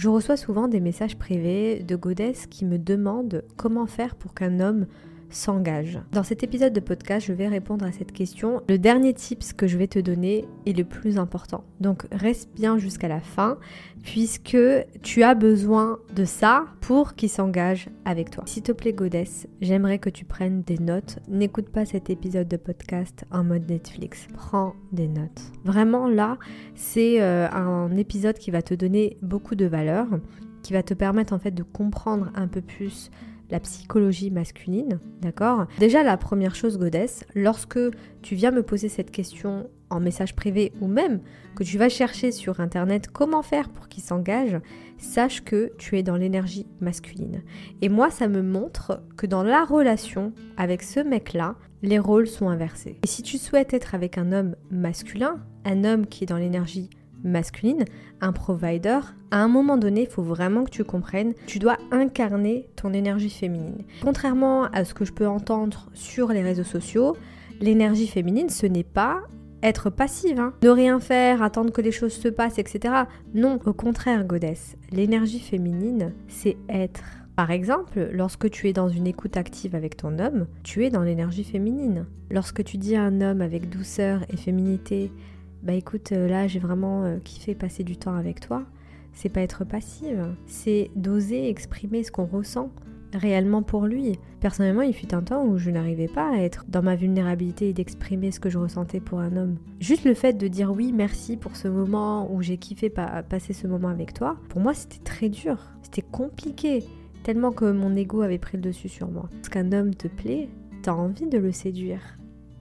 Je reçois souvent des messages privés de godesses qui me demandent comment faire pour qu'un homme s'engage. Dans cet épisode de podcast, je vais répondre à cette question. Le dernier tips que je vais te donner est le plus important. Donc reste bien jusqu'à la fin puisque tu as besoin de ça pour qu'il s'engage avec toi. S'il te plaît godesse, j'aimerais que tu prennes des notes. N'écoute pas cet épisode de podcast en mode Netflix. Prends des notes. Vraiment là, c'est un épisode qui va te donner beaucoup de valeur, qui va te permettre en fait de comprendre un peu plus la psychologie masculine, d'accord? Déjà, la première chose, godesse, lorsque tu viens me poser cette question en message privé ou même que tu vas chercher sur internet comment faire pour qu'il s'engage, sache que tu es dans l'énergie masculine. Et moi, ça me montre que dans la relation avec ce mec-là, les rôles sont inversés. Et si tu souhaites être avec un homme masculin, un homme qui est dans l'énergie masculine, un provider, à un moment donné, il faut vraiment que tu comprennes, tu dois incarner ton énergie féminine. Contrairement à ce que je peux entendre sur les réseaux sociaux, l'énergie féminine, ce n'est pas être passive, ne rien faire, attendre que les choses se passent, etc. Non, au contraire, godesse, l'énergie féminine, c'est être. Par exemple, lorsque tu es dans une écoute active avec ton homme, tu es dans l'énergie féminine. Lorsque tu dis à un homme avec douceur et féminité, bah écoute, là j'ai vraiment kiffé passer du temps avec toi, c'est pas être passive, c'est d'oser exprimer ce qu'on ressent réellement pour lui. Personnellement, il fut un temps où je n'arrivais pas à être dans ma vulnérabilité et d'exprimer ce que je ressentais pour un homme. Juste le fait de dire oui, merci pour ce moment où j'ai kiffé passer ce moment avec toi, pour moi c'était très dur, c'était compliqué, tellement que mon ego avait pris le dessus sur moi. Parce qu'un homme te plaît, t'as envie de le séduire.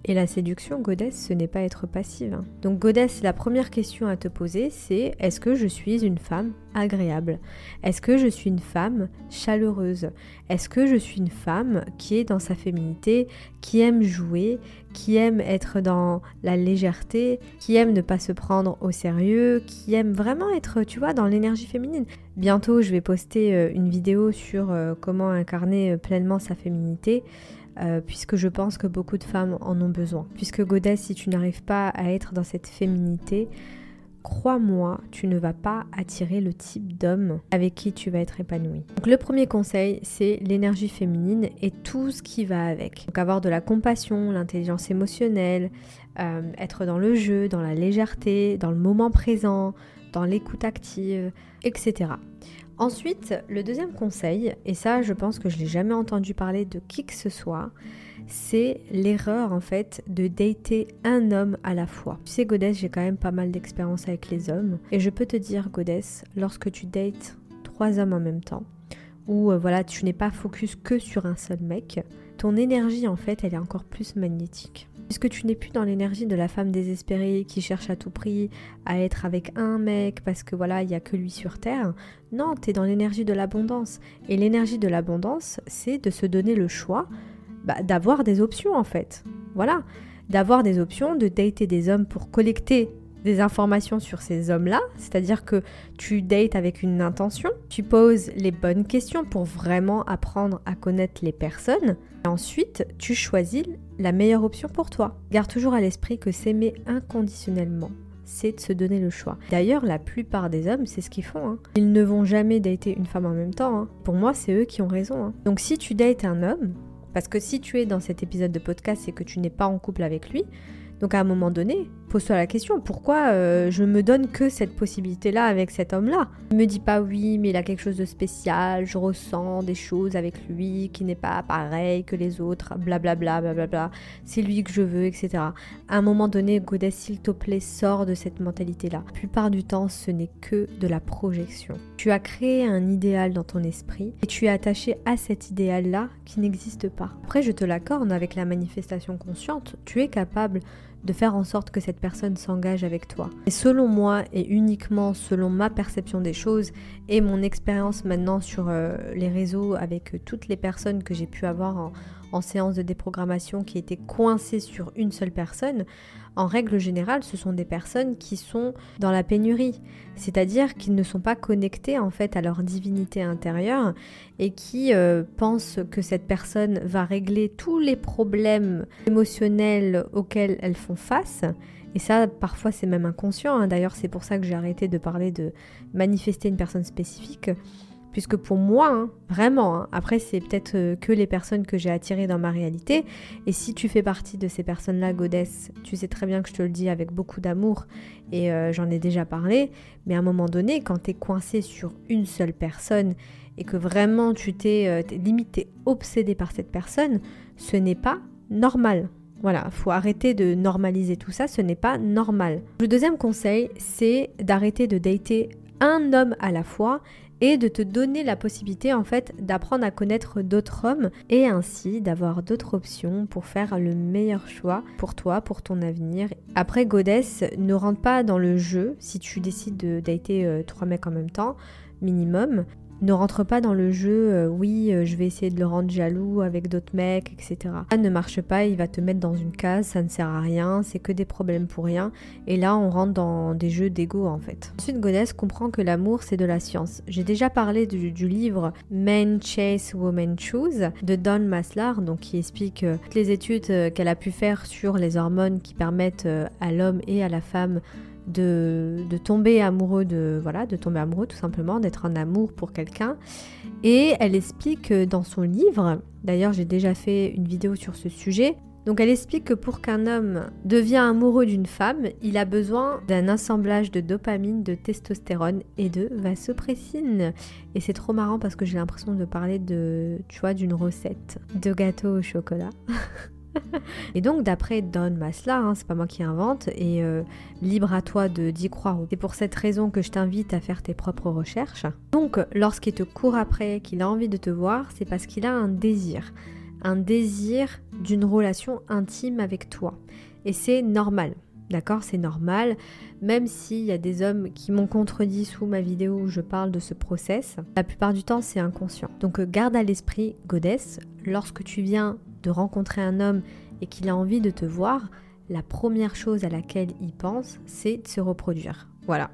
Et la séduction, godesse, ce n'est pas être passive. Donc godesse, la première question à te poser, c'est est-ce que je suis une femme agréable? Est-ce que je suis une femme chaleureuse? Est-ce que je suis une femme qui est dans sa féminité, qui aime jouer, qui aime être dans la légèreté, qui aime ne pas se prendre au sérieux, qui aime vraiment être, tu vois, dans l'énergie féminine? Bientôt, je vais poster une vidéo sur comment incarner pleinement sa féminité. Puisque je pense que beaucoup de femmes en ont besoin. Puisque godesse, si tu n'arrives pas à être dans cette féminité, crois-moi, tu ne vas pas attirer le type d'homme avec qui tu vas être épanoui. Donc le premier conseil, c'est l'énergie féminine et tout ce qui va avec. Donc avoir de la compassion, l'intelligence émotionnelle, être dans le jeu, dans la légèreté, dans le moment présent, dans l'écoute active, etc. Ensuite, le deuxième conseil, et ça je pense que je l'ai jamais entendu parler de qui que ce soit, c'est l'erreur en fait de dater un homme à la fois. Tu sais godesse, j'ai quand même pas mal d'expérience avec les hommes et je peux te dire godesse, lorsque tu dates 3 hommes en même temps, ou voilà, tu n'es pas focus que sur un seul mec, ton énergie en fait elle est encore plus magnétique. Puisque tu n'es plus dans l'énergie de la femme désespérée qui cherche à tout prix à être avec un mec parce que voilà, il n'y a que lui sur terre. Non, tu es dans l'énergie de l'abondance. Et l'énergie de l'abondance, c'est de se donner le choix d'avoir des options en fait. Voilà, d'avoir des options, de dater des hommes pour collecter des informations sur ces hommes-là, c'est-à-dire que tu dates avec une intention, tu poses les bonnes questions pour vraiment apprendre à connaître les personnes, et ensuite tu choisis la meilleure option pour toi. Garde toujours à l'esprit que s'aimer inconditionnellement, c'est de se donner le choix. D'ailleurs, la plupart des hommes, c'est ce qu'ils font. Ils ne vont jamais dater une femme en même temps. Pour moi, c'est eux qui ont raison. Donc si tu dates un homme, parce que si tu es dans cet épisode de podcast, c'est que tu n'es pas en couple avec lui, donc à un moment donné, pose-toi la question, pourquoi je me donne que cette possibilité-là avec cet homme-là? Ne me dis pas oui, mais il a quelque chose de spécial, je ressens des choses avec lui qui n'est pas pareil que les autres, blablabla, blablabla, c'est lui que je veux, etc. À un moment donné, godesse, s'il te plaît, sors de cette mentalité-là. La plupart du temps, ce n'est que de la projection. Tu as créé un idéal dans ton esprit et tu es attaché à cet idéal-là qui n'existe pas. Après, je te l'accorde, avec la manifestation consciente, tu es capable de faire en sorte que cette personne s'engage avec toi. Et selon moi, et uniquement selon ma perception des choses et mon expérience maintenant sur les réseaux avec toutes les personnes que j'ai pu avoir en séance de déprogrammation qui étaient coincés sur une seule personne, en règle générale, ce sont des personnes qui sont dans la pénurie, c'est-à-dire qu'ils ne sont pas connectés en fait à leur divinité intérieure et qui pensent que cette personne va régler tous les problèmes émotionnels auxquels elles font face. Et ça, parfois, c'est même inconscient, hein. D'ailleurs, c'est pour ça que j'ai arrêté de parler de manifester une personne spécifique. Puisque pour moi, hein, vraiment, hein, après c'est peut-être que les personnes que j'ai attirées dans ma réalité, et si tu fais partie de ces personnes-là, goddess, tu sais très bien que je te le dis avec beaucoup d'amour, et j'en ai déjà parlé, mais à un moment donné, quand tu es coincé sur une seule personne, et que vraiment tu limite t'es obsédé par cette personne, ce n'est pas normal. Voilà, faut arrêter de normaliser tout ça, ce n'est pas normal. Le deuxième conseil, c'est d'arrêter de dater un homme à la fois, et de te donner la possibilité en fait d'apprendre à connaître d'autres hommes et ainsi d'avoir d'autres options pour faire le meilleur choix pour toi, pour ton avenir. Après, goddess, ne rentre pas dans le jeu si tu décides de dater 3 mecs en même temps, minimum. Ne rentre pas dans le jeu, je vais essayer de le rendre jaloux avec d'autres mecs, etc. Ça ne marche pas, il va te mettre dans une case, ça ne sert à rien, c'est que des problèmes pour rien. Et là, on rentre dans des jeux d'ego en fait. Ensuite, goddess comprend que l'amour, c'est de la science. J'ai déjà parlé du livre Men Chase, Women Choose de Dawn Maslar, donc qui explique toutes les études qu'elle a pu faire sur les hormones qui permettent à l'homme et à la femme de tomber amoureux de tomber amoureux tout simplement, d'être en amour pour quelqu'un. Et elle explique dans son livre, d'ailleurs j'ai déjà fait une vidéo sur ce sujet, donc elle explique que pour qu'un homme devienne amoureux d'une femme, il a besoin d'un assemblage de dopamine, de testostérone et de vasopressine. Et c'est trop marrant parce que j'ai l'impression de parler d'une recette de gâteau au chocolat. Et donc d'après Dawn Maslar, c'est pas moi qui invente, et libre à toi d'y croire. C'est pour cette raison que je t'invite à faire tes propres recherches. Donc lorsqu'il te court après, qu'il a envie de te voir, c'est parce qu'il a un désir d'une relation intime avec toi. Et c'est normal. D'accord, c'est normal, même s'il y a des hommes qui m'ont contredit sous ma vidéo où je parle de ce process, la plupart du temps c'est inconscient. Donc garde à l'esprit, goddess, lorsque tu viens de rencontrer un homme et qu'il a envie de te voir, la première chose à laquelle il pense, c'est de se reproduire. Voilà.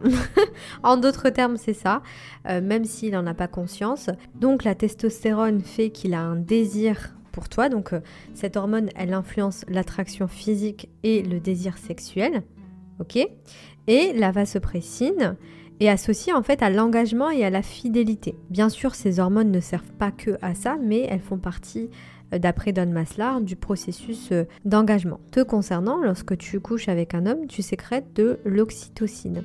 En d'autres termes, c'est ça, même s'il n'en a pas conscience. Donc la testostérone fait qu'il a un désir pour toi, donc cette hormone, elle influence l'attraction physique et le désir sexuel, ok. Et la vasopressine est associée en fait à l'engagement et à la fidélité. Bien sûr, ces hormones ne servent pas que à ça, mais elles font partie, d'après Dawn Maslar, du processus d'engagement. Te concernant, lorsque tu couches avec un homme, tu sécrètes de l'oxytocine.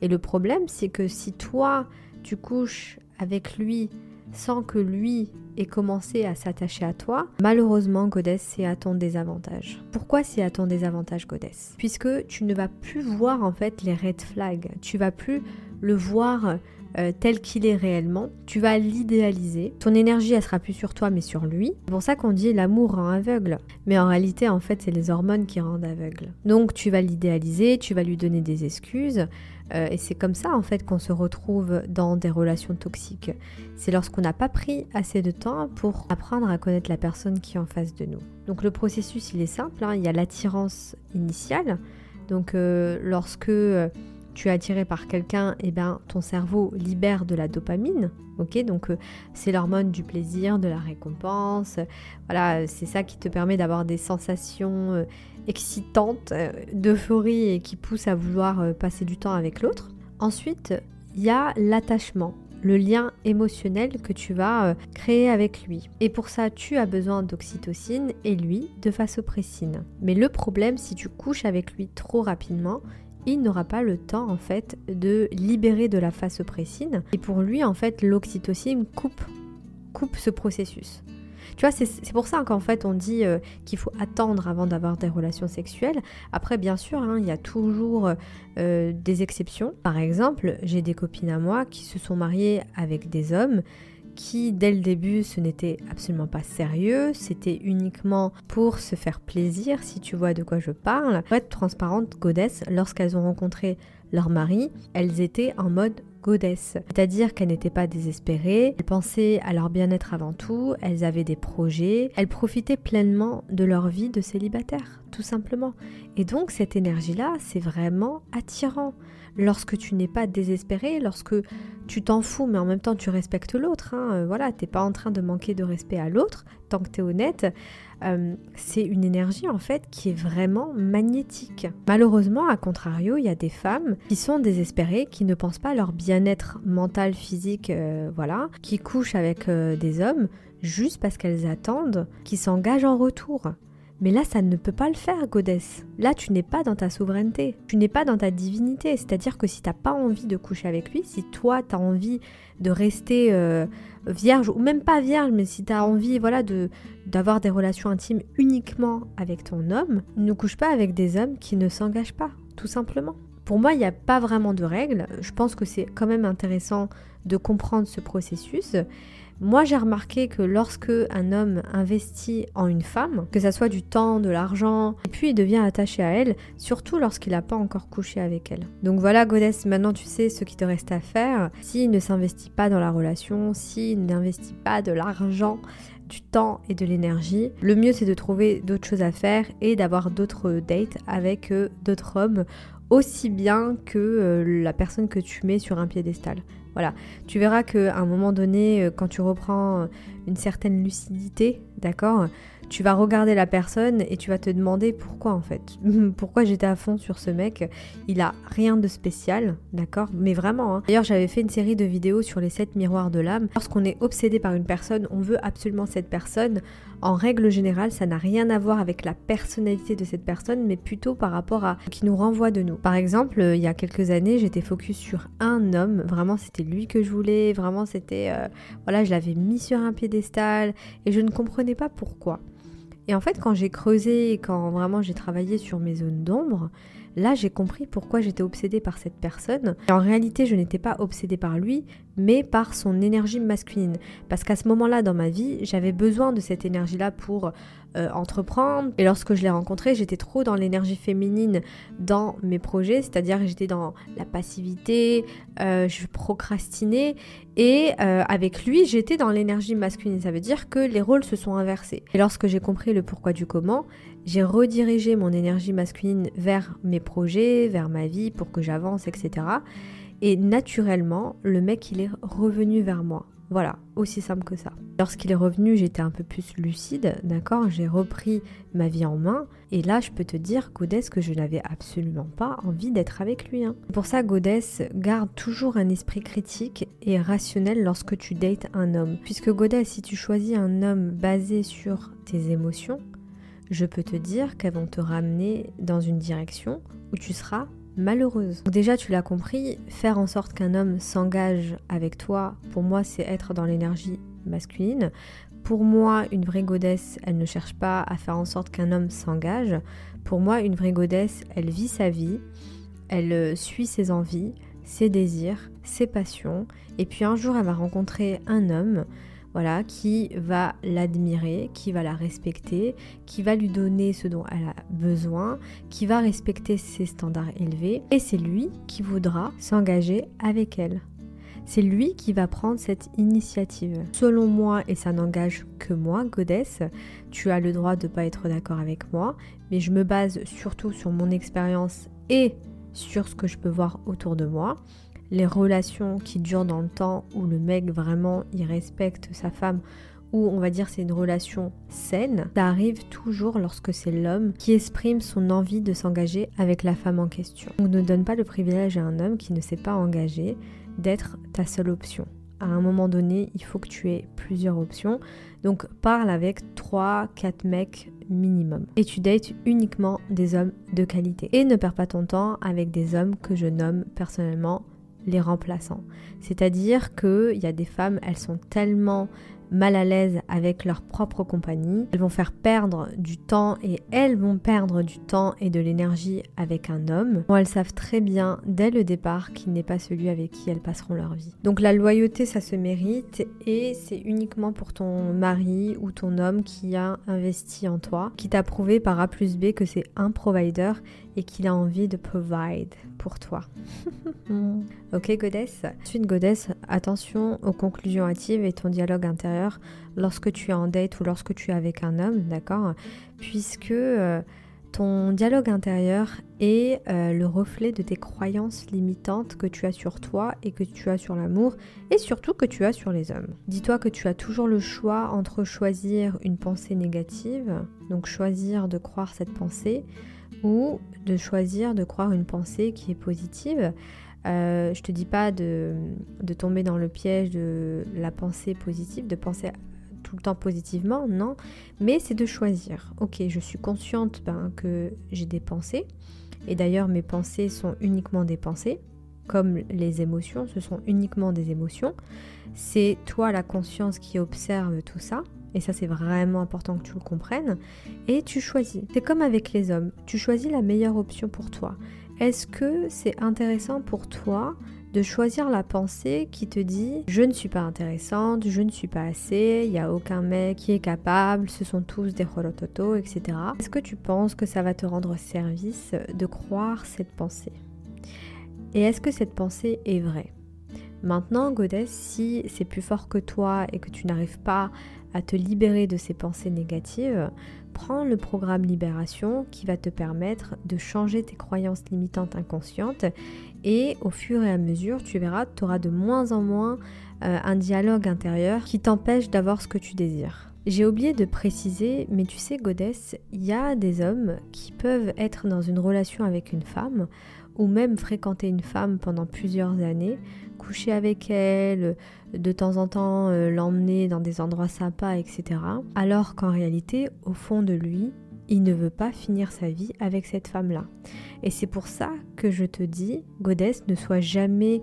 Et le problème, c'est que si toi, tu couches avec lui sans que lui ait commencé à s'attacher à toi, malheureusement, goddess, c'est à ton désavantage. Pourquoi c'est à ton désavantage, goddess? Puisque tu ne vas plus voir en fait les red flags, tu vas plus le voir tel qu'il est réellement, tu vas l'idéaliser, ton énergie elle sera plus sur toi mais sur lui. C'est pour ça qu'on dit l'amour rend aveugle, mais en réalité en fait c'est les hormones qui rendent aveugle. Donc tu vas l'idéaliser, tu vas lui donner des excuses, et c'est comme ça en fait qu'on se retrouve dans des relations toxiques. C'est lorsqu'on n'a pas pris assez de temps pour apprendre à connaître la personne qui est en face de nous. Donc le processus il est simple, il y a l'attirance initiale, donc lorsque tu es attiré par quelqu'un, et ton cerveau libère de la dopamine, ok, donc c'est l'hormone du plaisir, de la récompense, voilà, c'est ça qui te permet d'avoir des sensations excitantes, d'euphorie et qui poussent à vouloir passer du temps avec l'autre. Ensuite, il y a l'attachement, le lien émotionnel que tu vas créer avec lui. Et pour ça, tu as besoin d'oxytocine et lui de vasopressine. Mais le problème, si tu couches avec lui trop rapidement, il n'aura pas le temps en fait de libérer de la vasopressine. Et pour lui, en fait, l'oxytocine coupe ce processus. Tu vois, c'est pour ça qu'en fait on dit qu'il faut attendre avant d'avoir des relations sexuelles. Après, bien sûr, il y a toujours des exceptions. Par exemple, j'ai des copines à moi qui se sont mariées avec des hommes qui, dès le début, ce n'était absolument pas sérieux, c'était uniquement pour se faire plaisir, si tu vois de quoi je parle. Pour être transparente, goddess, lorsqu'elles ont rencontré leur mari, elles étaient en mode goddess. C'est-à-dire qu'elles n'étaient pas désespérées, elles pensaient à leur bien-être avant tout, elles avaient des projets, elles profitaient pleinement de leur vie de célibataire, tout simplement. Et donc cette énergie-là, c'est vraiment attirant. Lorsque tu n'es pas désespéré, lorsque tu t'en fous mais en même temps tu respectes l'autre, voilà, t'es pas en train de manquer de respect à l'autre, tant que tu es honnête, c'est une énergie en fait qui est vraiment magnétique. Malheureusement, à contrario, il y a des femmes qui sont désespérées, qui ne pensent pas à leur bien-être mental, physique, voilà, qui couchent avec des hommes juste parce qu'elles attendent qu'ils s'engagent en retour. Mais là, ça ne peut pas le faire, goddess. Là, tu n'es pas dans ta souveraineté, tu n'es pas dans ta divinité. C'est-à-dire que si tu n'as pas envie de coucher avec lui, si toi, tu as envie de rester vierge, ou même pas vierge, mais si tu as envie voilà, d'avoir des relations intimes uniquement avec ton homme, ne couche pas avec des hommes qui ne s'engagent pas, tout simplement. Pour moi, il n'y a pas vraiment de règles. Je pense que c'est quand même intéressant de comprendre ce processus. Moi, j'ai remarqué que lorsque un homme investit en une femme, que ça soit du temps, de l'argent, et puis il devient attaché à elle, surtout lorsqu'il n'a pas encore couché avec elle. Donc voilà, goddess, maintenant tu sais ce qu'il te reste à faire. S'il ne s'investit pas dans la relation, s'il n'investit pas de l'argent, du temps et de l'énergie, le mieux c'est de trouver d'autres choses à faire et d'avoir d'autres dates avec d'autres hommes, aussi bien que la personne que tu mets sur un piédestal. Voilà, tu verras qu'à un moment donné, quand tu reprends une certaine lucidité, d'accord, tu vas regarder la personne et tu vas te demander pourquoi en fait. Pourquoi j'étais à fond sur ce mec. Il a rien de spécial, d'accord, mais vraiment. D'ailleurs, j'avais fait une série de vidéos sur les 7 miroirs de l'âme. Lorsqu'on est obsédé par une personne, on veut absolument cette personne. En règle générale, ça n'a rien à voir avec la personnalité de cette personne, mais plutôt par rapport à ce qui nous renvoie de nous. Par exemple, il y a quelques années, j'étais focus sur un homme. Vraiment, c'était lui que je voulais. Vraiment, c'était... voilà, je l'avais mis sur un piédestal et je ne comprenais pas pourquoi. Et en fait, quand j'ai creusé, quand vraiment j'ai travaillé sur mes zones d'ombre, là j'ai compris pourquoi j'étais obsédée par cette personne. Et en réalité, je n'étais pas obsédée par lui, mais par son énergie masculine. Parce qu'à ce moment-là dans ma vie, j'avais besoin de cette énergie-là pour entreprendre. Et lorsque je l'ai rencontré, j'étais trop dans l'énergie féminine dans mes projets, c'est-à-dire que j'étais dans la passivité, je procrastinais. Et avec lui, j'étais dans l'énergie masculine. Ça veut dire que les rôles se sont inversés. Et lorsque j'ai compris le pourquoi du comment, j'ai redirigé mon énergie masculine vers mes projets, vers ma vie pour que j'avance, etc. Et naturellement, le mec, il est revenu vers moi. Voilà, aussi simple que ça. Lorsqu'il est revenu, j'étais un peu plus lucide, d'accord ? J'ai repris ma vie en main. Et là, je peux te dire, goddess, que je n'avais absolument pas envie d'être avec lui. Pour ça, goddess, garde toujours un esprit critique et rationnel lorsque tu dates un homme. Puisque goddess, si tu choisis un homme basé sur tes émotions, je peux te dire qu'elles vont te ramener dans une direction où tu seras malheureuse. Donc déjà, tu l'as compris, faire en sorte qu'un homme s'engage avec toi, pour moi, c'est être dans l'énergie masculine. Pour moi, une vraie goddess, elle ne cherche pas à faire en sorte qu'un homme s'engage. Pour moi, une vraie goddess, elle vit sa vie, elle suit ses envies, ses désirs, ses passions, et puis un jour, elle va rencontrer un homme, voilà, qui va l'admirer, qui va la respecter, qui va lui donner ce dont elle a besoin, qui va respecter ses standards élevés, et c'est lui qui voudra s'engager avec elle. C'est lui qui va prendre cette initiative. Selon moi, et ça n'engage que moi, goddess, tu as le droit de ne pas être d'accord avec moi, mais je me base surtout sur mon expérience et sur ce que je peux voir autour de moi. Les relations qui durent dans le temps où le mec vraiment il respecte sa femme, où on va dire c'est une relation saine, ça arrive toujours lorsque c'est l'homme qui exprime son envie de s'engager avec la femme en question. Donc ne donne pas le privilège à un homme qui ne s'est pas engagé d'être ta seule option. À un moment donné, il faut que tu aies plusieurs options. Donc parle avec 3-4 mecs minimum. Et tu dates uniquement des hommes de qualité. Et ne perds pas ton temps avec des hommes que je nomme personnellement les remplaçants. C'est-à-dire qu'il y a des femmes, elles sont tellement mal à l'aise avec leur propre compagnie. Elles vont faire perdre du temps et elles vont perdre du temps et de l'énergie avec un homme. Bon, elles savent très bien dès le départ qu'il n'est pas celui avec qui elles passeront leur vie. Donc la loyauté, ça se mérite et c'est uniquement pour ton mari ou ton homme qui a investi en toi, qui t'a prouvé par A plus B que c'est un provider et qu'il a envie de provide pour toi. Ok goddess. Ensuite goddess, attention aux conclusions hâtives et ton dialogue intérieur lorsque tu es en date ou lorsque tu es avec un homme, d'accord? Puisque ton dialogue intérieur est le reflet de tes croyances limitantes que tu as sur toi et que tu as sur l'amour et surtout que tu as sur les hommes. Dis-toi que tu as toujours le choix entre choisir une pensée négative, donc choisir de croire cette pensée, ou de choisir de croire une pensée qui est positive. Je te dis pas de tomber dans le piège de la pensée positive, de penser tout le temps positivement, non, mais c'est de choisir. Ok, je suis consciente que j'ai des pensées, et d'ailleurs mes pensées sont uniquement des pensées, comme les émotions, ce sont uniquement des émotions. C'est toi la conscience qui observe tout ça, et ça c'est vraiment important que tu le comprennes, et tu choisis. C'est comme avec les hommes, tu choisis la meilleure option pour toi. Est-ce que c'est intéressant pour toi de choisir la pensée qui te dit « je ne suis pas intéressante, je ne suis pas assez, il n'y a aucun mec qui est capable, ce sont tous des horototo, etc. » Est-ce que tu penses que ça va te rendre service de croire cette pensée? Et est-ce que cette pensée est vraie? Maintenant, goddess, si c'est plus fort que toi et que tu n'arrives pas à te libérer de ces pensées négatives, prends le programme Libération qui va te permettre de changer tes croyances limitantes inconscientes et au fur et à mesure, tu verras, tu auras de moins en moins un dialogue intérieur qui t'empêche d'avoir ce que tu désires. J'ai oublié de préciser, mais tu sais, goddess, il y a des hommes qui peuvent être dans une relation avec une femme ou même fréquenter une femme pendant plusieurs années, coucher avec elle, de temps en temps l'emmener dans des endroits sympas, etc. Alors qu'en réalité, au fond de lui, il ne veut pas finir sa vie avec cette femme-là. Et c'est pour ça que je te dis, goddess, ne sois jamais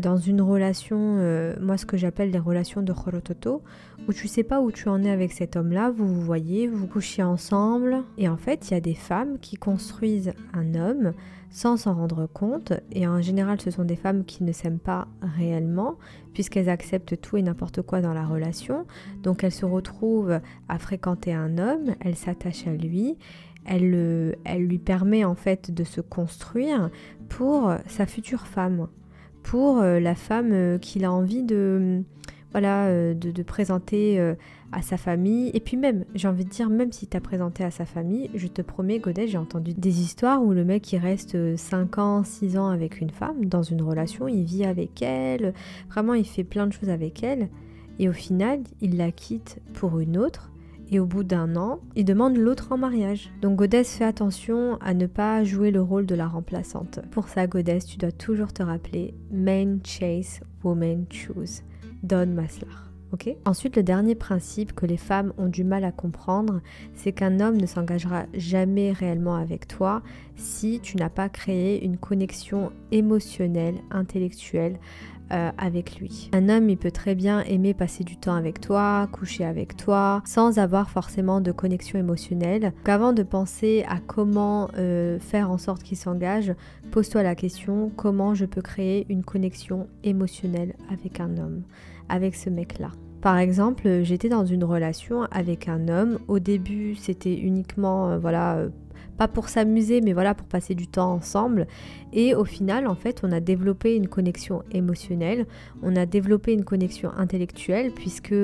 dans une relation, moi ce que j'appelle les relations de horototo, où tu sais pas où tu en es avec cet homme-là, vous vous voyez, vous couchez ensemble, et en fait il y a des femmes qui construisent un homme sans s'en rendre compte, et en général ce sont des femmes qui ne s'aiment pas réellement, puisqu'elles acceptent tout et n'importe quoi dans la relation, donc elles se retrouvent à fréquenter un homme, elles s'attachent à lui, elle lui permet en fait de se construire pour sa future femme, pour la femme qu'il a envie de présenter à sa famille. Et puis même, j'ai envie de dire, même si tu as présenté à sa famille, je te promets, goddess, j'ai entendu des histoires où le mec il reste 5 ans, 6 ans avec une femme, dans une relation, il vit avec elle, vraiment il fait plein de choses avec elle, et au final, il la quitte pour une autre. Et au bout d'1 an, il demande l'autre en mariage. Donc goddess, fais attention à ne pas jouer le rôle de la remplaçante. Pour ça, goddess, tu dois toujours te rappeler Men chase, women choose. Don Maslar. Okay. Ensuite, le dernier principe que les femmes ont du mal à comprendre, c'est qu'un homme ne s'engagera jamais réellement avec toi si tu n'as pas créé une connexion émotionnelle, intellectuelle, avec lui. Un homme, il peut très bien aimer passer du temps avec toi, coucher avec toi, sans avoir forcément de connexion émotionnelle. Donc avant de penser à comment faire en sorte qu'il s'engage, pose-toi la question, comment je peux créer une connexion émotionnelle avec un homme, avec ce mec-là. Par exemple, j'étais dans une relation avec un homme. Au début, c'était uniquement, pas pour s'amuser, mais voilà, pour passer du temps ensemble. Et au final, en fait, on a développé une connexion émotionnelle, on a développé une connexion intellectuelle, puisque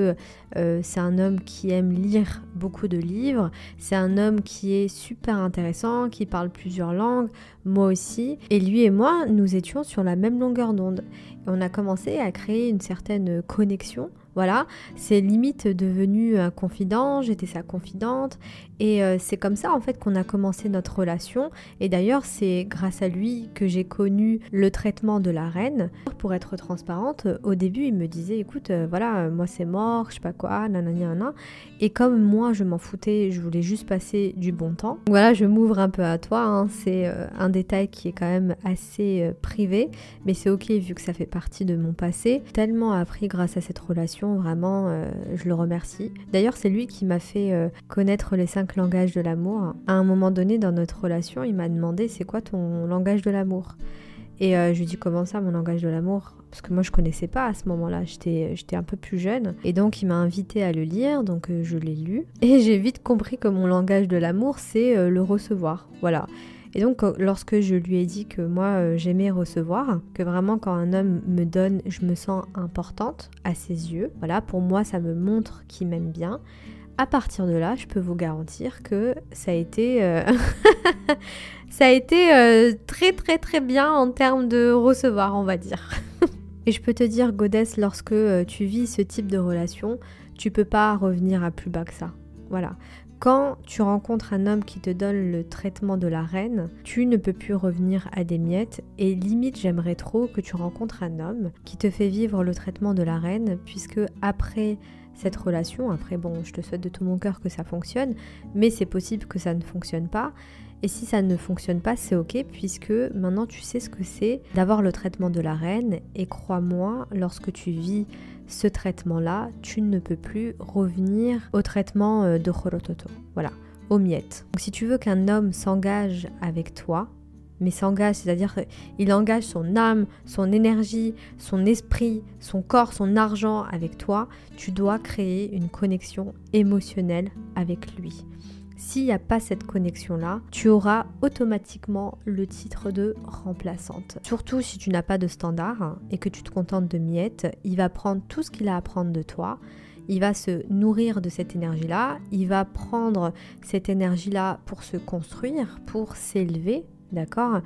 c'est un homme qui aime lire beaucoup de livres, c'est un homme qui est super intéressant, qui parle plusieurs langues, moi aussi. Et lui et moi, nous étions sur la même longueur d'onde. Et on a commencé à créer une certaine connexion. Voilà, c'est limite devenu un confident, j'étais sa confidente et c'est comme ça en fait qu'on a commencé notre relation et d'ailleurs c'est grâce à lui que j'ai connu le traitement de la reine. Pour être transparente, au début il me disait écoute moi c'est mort, je sais pas quoi, nanana, et comme moi je m'en foutais, je voulais juste passer du bon temps. Donc, voilà, je m'ouvre un peu à toi, hein. C'est un détail qui est quand même assez privé, mais c'est ok vu que ça fait partie de mon passé. J'ai tellement appris grâce à cette relation. relation, vraiment, je le remercie. D'ailleurs, c'est lui qui m'a fait connaître les 5 langages de l'amour. À un moment donné dans notre relation, il m'a demandé c'est quoi ton langage de l'amour ? Et je lui ai dit comment ça mon langage de l'amour ? Parce que moi je connaissais pas à ce moment-là, j'étais un peu plus jeune. Et donc il m'a invité à le lire, donc je l'ai lu. Et j'ai vite compris que mon langage de l'amour c'est le recevoir, voilà. Et donc lorsque je lui ai dit que moi j'aimais recevoir, que vraiment quand un homme me donne, je me sens importante à ses yeux, voilà, pour moi ça me montre qu'il m'aime bien. À partir de là, je peux vous garantir que ça a été, très très très bien en termes de recevoir, on va dire. Et je peux te dire, Goddess, lorsque tu vis ce type de relation, tu peux pas revenir à plus bas que ça. Voilà. Quand tu rencontres un homme qui te donne le traitement de la reine, tu ne peux plus revenir à des miettes. Et limite, j'aimerais trop que tu rencontres un homme qui te fait vivre le traitement de la reine, puisque après cette relation, après bon, je te souhaite de tout mon cœur que ça fonctionne, mais c'est possible que ça ne fonctionne pas. Et si ça ne fonctionne pas, c'est ok, puisque maintenant tu sais ce que c'est d'avoir le traitement de la reine. Et crois-moi, lorsque tu vis ce traitement-là, tu ne peux plus revenir au traitement de Horototo. Voilà, aux miettes. Donc si tu veux qu'un homme s'engage avec toi, mais s'engage, c'est-à-dire qu'il engage son âme, son énergie, son esprit, son corps, son argent avec toi, tu dois créer une connexion émotionnelle avec lui. S'il n'y a pas cette connexion-là, tu auras automatiquement le titre de remplaçante. Surtout si tu n'as pas de standard et que tu te contentes de miettes, il va prendre tout ce qu'il a à prendre de toi. Il va se nourrir de cette énergie-là, il va prendre cette énergie-là pour se construire, pour s'élever, d'accord ?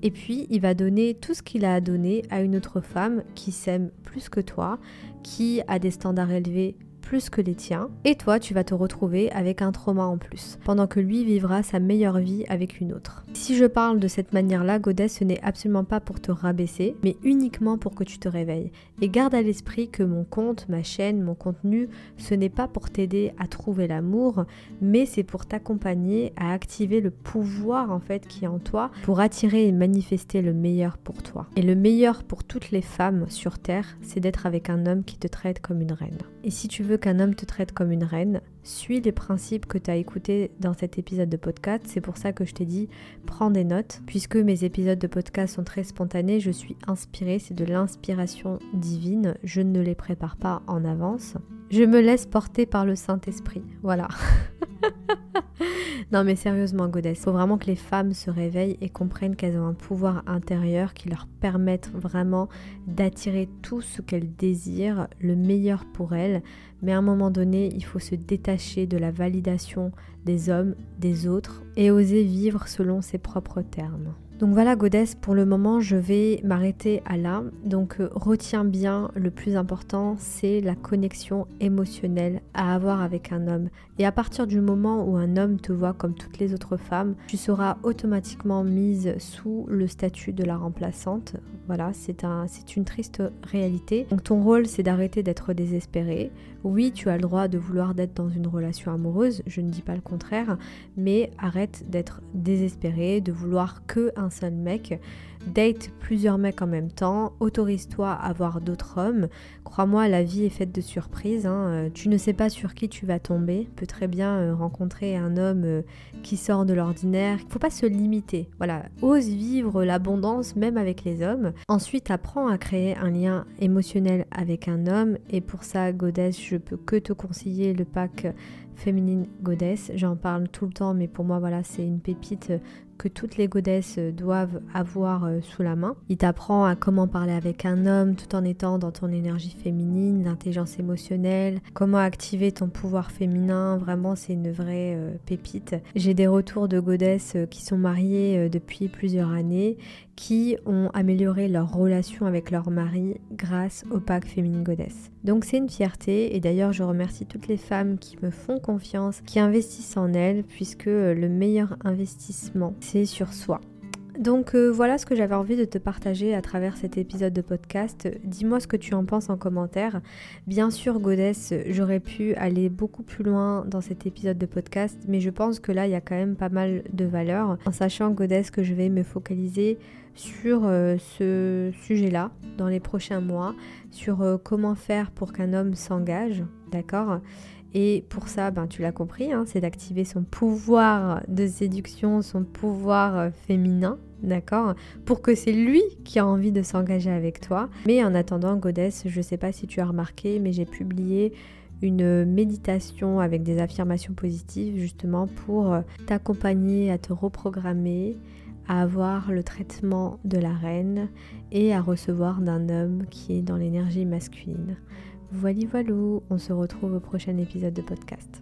Et puis il va donner tout ce qu'il a à donner à une autre femme qui s'aime plus que toi, qui a des standards élevés plus que les tiens, et toi tu vas te retrouver avec un trauma en plus, pendant que lui vivra sa meilleure vie avec une autre. Si je parle de cette manière-là, Goddess, ce n'est absolument pas pour te rabaisser, mais uniquement pour que tu te réveilles. Et garde à l'esprit que mon compte, ma chaîne, mon contenu, ce n'est pas pour t'aider à trouver l'amour, mais c'est pour t'accompagner à activer le pouvoir en fait qui est en toi, pour attirer et manifester le meilleur pour toi. Et le meilleur pour toutes les femmes sur Terre, c'est d'être avec un homme qui te traite comme une reine. Et si tu veux qu'un homme te traite comme une reine, suis les principes que tu as écoutés dans cet épisode de podcast. C'est pour ça que je t'ai dit, prends des notes. Puisque mes épisodes de podcast sont très spontanés, je suis inspirée, c'est de l'inspiration divine. Je ne les prépare pas en avance. Je me laisse porter par le Saint-Esprit. Voilà. Non mais sérieusement, Goddess, il faut vraiment que les femmes se réveillent et comprennent qu'elles ont un pouvoir intérieur qui leur permette vraiment d'attirer tout ce qu'elles désirent, le meilleur pour elles. Mais à un moment donné, il faut se détacher de la validation des hommes, des autres, et oser vivre selon ses propres termes. Donc voilà, Goddess, pour le moment je vais m'arrêter à là. Donc retiens bien, le plus important c'est la connexion émotionnelle à avoir avec un homme. Et à partir du moment où un homme te voit comme toutes les autres femmes, tu seras automatiquement mise sous le statut de la remplaçante. Voilà, c'est une triste réalité. Donc ton rôle c'est d'arrêter d'être désespéré. Oui, tu as le droit de vouloir d'être dans une relation amoureuse, je ne dis pas le contraire, mais arrête d'être désespéré, de vouloir que un seul mec. Date plusieurs mecs en même temps, autorise-toi à voir d'autres hommes. Crois-moi, la vie est faite de surprises, hein. Tu ne sais pas sur qui tu vas tomber. Tu peux très bien rencontrer un homme qui sort de l'ordinaire. Il ne faut pas se limiter. Voilà, ose vivre l'abondance même avec les hommes. Ensuite, apprends à créer un lien émotionnel avec un homme. Et pour ça, Goddess, je peux que te conseiller le pack Féminine Goddess. J'en parle tout le temps, mais pour moi, voilà, c'est une pépite que toutes les goddesses doivent avoir sous la main. Il t'apprend à comment parler avec un homme tout en étant dans ton énergie féminine, l'intelligence émotionnelle, comment activer ton pouvoir féminin. Vraiment, c'est une vraie pépite. J'ai des retours de goddesses qui sont mariées depuis plusieurs années, qui ont amélioré leur relation avec leur mari grâce au pack Féminine Goddess. Donc c'est une fierté, et d'ailleurs je remercie toutes les femmes qui me font confiance, qui investissent en elles, puisque le meilleur investissement c'est sur soi. Donc voilà ce que j'avais envie de te partager à travers cet épisode de podcast. Dis-moi ce que tu en penses en commentaire. Bien sûr, Goddess, j'aurais pu aller beaucoup plus loin dans cet épisode de podcast, mais je pense que là, il y a quand même pas mal de valeur. En sachant, Goddess, que je vais me focaliser sur ce sujet-là dans les prochains mois, sur comment faire pour qu'un homme s'engage, d'accord ? Et pour ça, tu l'as compris, c'est d'activer son pouvoir de séduction, son pouvoir féminin, d'accord ? Pour que c'est lui qui a envie de s'engager avec toi. Mais en attendant, Goddess, je ne sais pas si tu as remarqué, mais j'ai publié une méditation avec des affirmations positives justement pour t'accompagner à te reprogrammer, à avoir le traitement de la reine et à recevoir d'un homme qui est dans l'énergie masculine. Voilà, on se retrouve au prochain épisode de podcast.